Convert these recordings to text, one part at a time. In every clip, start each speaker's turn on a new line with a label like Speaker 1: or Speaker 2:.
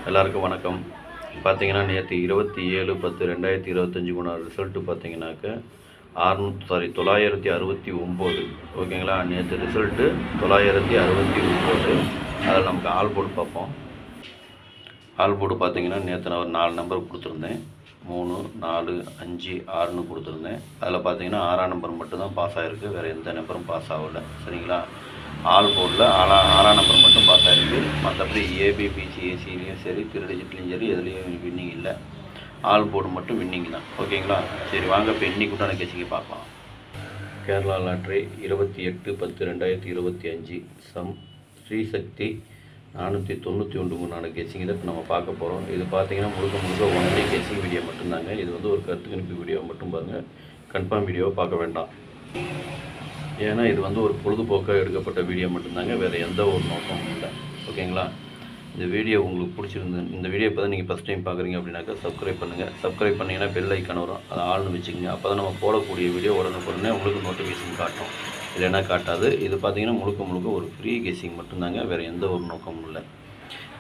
Speaker 1: எல்லாருக்கும் வணக்கம். பார்த்தீங்கன்னா நேற்று 27/10/2025 குண ரிசல்ட்டு பார்த்தீங்கன்னாக்க 969 ஓகேங்களா. நேற்று ரிசல்ட்டு 969. அதில் நமக்கு ஆல் போர்டு பார்ப்போம். ஆல் போர்டு பார்த்தீங்கன்னா நேற்று நான் ஒரு 4 நம்பர் கொடுத்துருந்தேன். 3, 4, 5, 6ன்னு கொடுத்துருந்தேன். அதில் பார்த்தீங்கன்னா 6ஆம் நம்பர் மட்டும்தான் பாஸ் ஆகிருக்கு, வேறு எந்த நம்பரும் பாஸ் ஆகலை. சரிங்களா. ஆல் போர்டில் 6ஆம் நம்பர் மட்டும் பாஸ் ஆகிருக்கு. மற்றபடி ஏபிபிசி ஏசிலையும் சரி, டிஜிட்லையும் சரி, எதுலேயும் வின்னிங் இல்லை. ஆல் போர்டு மட்டும் வின்னிங் தான். ஓகேங்களா. சரி வாங்க இப்போ இன்னைக்கு உண்டான கேசிங்க பார்க்கலாம். கேரளா லாட்ரி 28/10/2025 சம் ஸ்ரீசக்தி 491 உண்டான கேசிங் தான் இப்போ நம்ம பார்க்க போகிறோம். இது பார்த்தீங்கன்னா முழுக்க ஒன்லி கேசிங் வீடியோ மட்டும்தாங்க. இது வந்து ஒரு கருத்து கணிப்பு வீடியோ மட்டும் பாருங்கள், கன்ஃபார்ம் வீடியோவை பார்க்க வேண்டாம். ஏன்னா இது வந்து ஒரு பொழுதுபோக்காக எடுக்கப்பட்ட வீடியோ மட்டும்தாங்க, வேறு எந்த ஒரு நோக்கமும் இல்லை. ஓகேங்களா. இந்த வீடியோ உங்களுக்கு பிடிச்சிருந்து, இந்த வீடியோ இப்போ தான் நீங்கள் ஃபஸ்ட் டைம் பார்க்குறீங்க அப்படின்னாக்கா சப்ஸ்கிரைப் பண்ணுங்கள். சப்ஸ்கிரைப் பண்ணிங்கன்னா பெல் ஐக்கான் வரும், அதை ஆள்னு வச்சுக்கோங்க. அப்போ தான் நம்ம போடக்கூடிய வீடியோ உடனே உங்களுக்கு நோட்டிஃபிகேஷன் காட்டும், இல்லைன்னா காட்டாது. இது பார்த்தீங்கன்னா முழுக்க ஒரு ஃப்ரீ கெஸ்ஸிங் மட்டும்தாங்க, வேறு எந்த ஒரு நோக்கமும் இல்லை.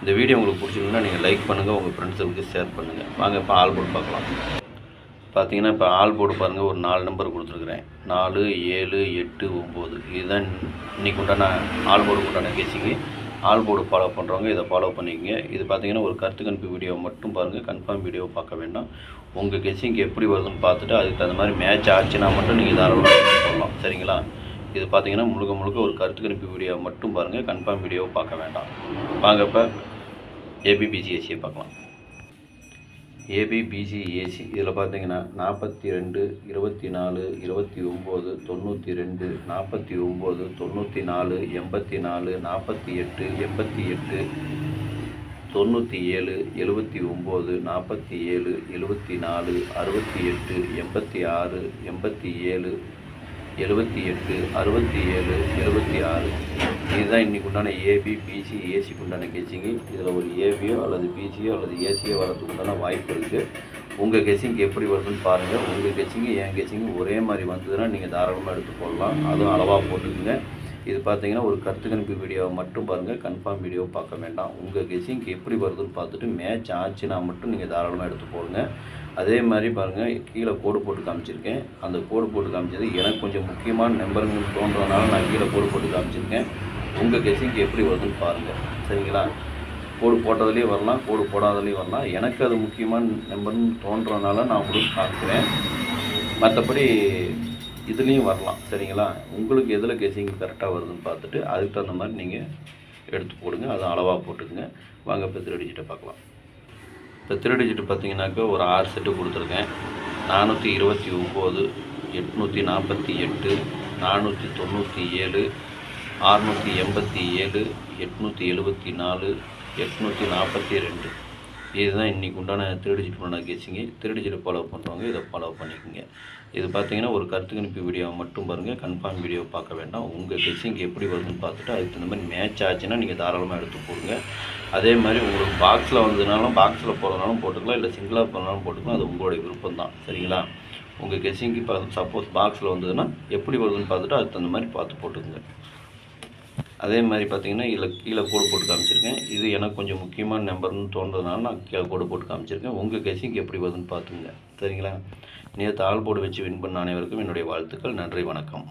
Speaker 1: இந்த வீடியோ உங்களுக்கு பிடிச்சிருந்தா நீங்கள் லைக் பண்ணுங்கள், உங்கள் ஃப்ரெண்ட்ஸுக்கு ஷேர் பண்ணுங்கள். வாங்க இப்போ ஆல் போர்டு பார்க்கலாம். பார்த்தீங்கன்னா இப்போ ஆல் போர்டு பாருங்கள், ஒரு 4 நம்பர் கொடுத்துருக்குறேன். 4, 7, 8, 9. இதுதான் இன்றைக்கி உண்டான ஆல் போர்டுக்கு உண்டான கேசிங்கு. ஆல் போர்டு ஃபாலோ பண்ணுறவங்க இதை ஃபாலோ பண்ணிக்கங்க. இது பார்த்தீங்கன்னா ஒரு கருத்து கணிப்பு வீடியோ மட்டும் பாருங்கள், கன்ஃபார்ம் வீடியோவை பார்க்க வேண்டாம். உங்கள் கெஸ்ஸிங் எப்படி வருதுன்னு பார்த்துட்டு அதுக்கு தகுந்த மாதிரி மேட்ச் ஆச்சுன்னா மட்டும் நீங்கள் தாராளமாக சொல்லலாம். சரிங்களா. இது பார்த்தீங்கன்னா முழுக்க ஒரு கருத்து கணிப்பு வீடியோ மட்டும் பாருங்கள், கன்ஃபார்ம் வீடியோவை பார்க்க வேண்டாம். வாங்க இப்போ ஏபிபிசிஏசியை பார்க்கலாம். ஏபிபிசிஏசி இதில் பார்த்தீங்கன்னா 42, 24, 29, 92, 49, 94, 84, 48, 88, 97, 79, 47, 74, 68, 86, 87, 78, 67, 76. இதுதான் இன்றைக்கி உண்டான ஏபிபிசி ஏசிக்கு உண்டான கெஸ்ஸிங்கு. இதில் ஒரு ஏபியோ அல்லது பிசியோ அல்லது ஏசியோ வரதுக்கு உண்டான வாய்ப்பு இருக்குது. உங்கள் கெஸ்ஸிங் எப்படி வருதுன்னு பாருங்கள். உங்கள் கெஸ்ஸிங்கு என் கெஸ்ஸிங்கு ஒரே மாதிரி வந்ததுன்னா நீங்கள் தாராளமாக எடுத்து போடலாம், அதுவும் அளவாக போட்டுக்குங்க. இது பார்த்தீங்கன்னா ஒரு கருத்து கணிப்பு வீடியோவை மட்டும் பாருங்கள், கன்ஃபார்ம் வீடியோவை பார்க்க வேண்டாம். உங்கள் கெஸ்ஸிங் எப்படி வருதுன்னு பார்த்துட்டு மேட்ச் ஆச்சுன்னா மட்டும் நீங்கள் தாராளமாக எடுத்து போடுங்க. அதே மாதிரி பாருங்கள், கீழே கோடு போட்டு காமிச்சிருக்கேன். அந்த கோடு போட்டு காமிச்சது எனக்கு கொஞ்சம் முக்கியமான நம்பருங்கன்னு தோன்றதுனால நான் கீழே கோடு போட்டு காமிச்சிருக்கேன். உங்கள் கெஸ்ஸிங்க்கு எப்படி வருதுன்னு பாருங்கள். சரிங்களா. கோடு போட்டதுலேயும் வரலாம், கோடு போடாததுலேயும் வரலாம். எனக்கு அது முக்கியமான நம்பர்னு தோன்றதுனால நான் உங்களுக்கு காமிக்கிறேன். மற்றபடி இதுலேயும் வரலாம். சரிங்களா. உங்களுக்கு எதில் கெஸ்ஸிங் கரெக்டாக வருதுன்னு பார்த்துட்டு அதுக்கு தகுந்த மாதிரி நீங்கள் எடுத்து போடுங்க, அதை அளவாக போட்டுக்குங்க. வாங்க இப்போ 3 டிஜிட்டை பார்க்கலாம். இப்போ 3 டிஜிட்டு பார்த்தீங்கன்னாக்கா ஒரு 6 செட்டு கொடுத்துருக்கேன். 429, 848, 497, 687, 874, 842. இதுதான் இன்றைக்கி உண்டான 3 டிஜிட் உண்டான கெஸ்ஸிங்கு. 3 டிஜிட்டை ஃபாலோ பண்ணுறவங்க இதை ஃபாலோ பண்ணிக்கோங்க. இது பார்த்தீங்கன்னா ஒரு கருத்து கணிப்பு வீடியோவை மட்டும் பாருங்கள், கன்ஃபார்ம் வீடியோ பார்க்க வேண்டாம். உங்கள் கெஸ்ஸிங் எப்படி வருதுன்னு பார்த்துட்டு அதுக்கு தகுந்த மாதிரி மேட்ச் ஆச்சுன்னா நீங்கள் தாராளமாக எடுத்து போடுங்க. அதே மாதிரி உங்களுக்கு பாக்ஸில் வந்ததுனாலும் பாக்ஸில் போகிறதுனாலும் போட்டுக்கலாம், இல்லை சிங்கிளாக போகிறதுனாலும் போட்டுக்கலாம், அது உங்களுடைய விருப்பம் தான். சரிங்களா. உங்கள் கெஸ்ஸிங்க்கு இப்போ சப்போஸ் பாக்ஸில் வந்ததுன்னா எப்படி வருதுன்னு பார்த்துட்டு அதுக்கு தகுந்த மாதிரி பார்த்து போட்டுக்குங்க. அதே மாதிரி பார்த்தீங்கன்னா இதில் கீழே கோடு போட்டு காமிச்சிருக்கேன். இது எனக்கு கொஞ்சம் முக்கியமான நம்பர்னு தோன்றதுனால நான் கீழே கோடு போட்டு காமிச்சிருக்கேன். உங்கள் கெஸ்ஸிங் எப்படி வருதுன்னு பார்த்துங்க. சரிங்களா. நேற்று ஆல் போர்டு வச்சு வின் பண்ண அனைவருக்கும் என்னுடைய வாழ்த்துக்கள். நன்றி, வணக்கம்.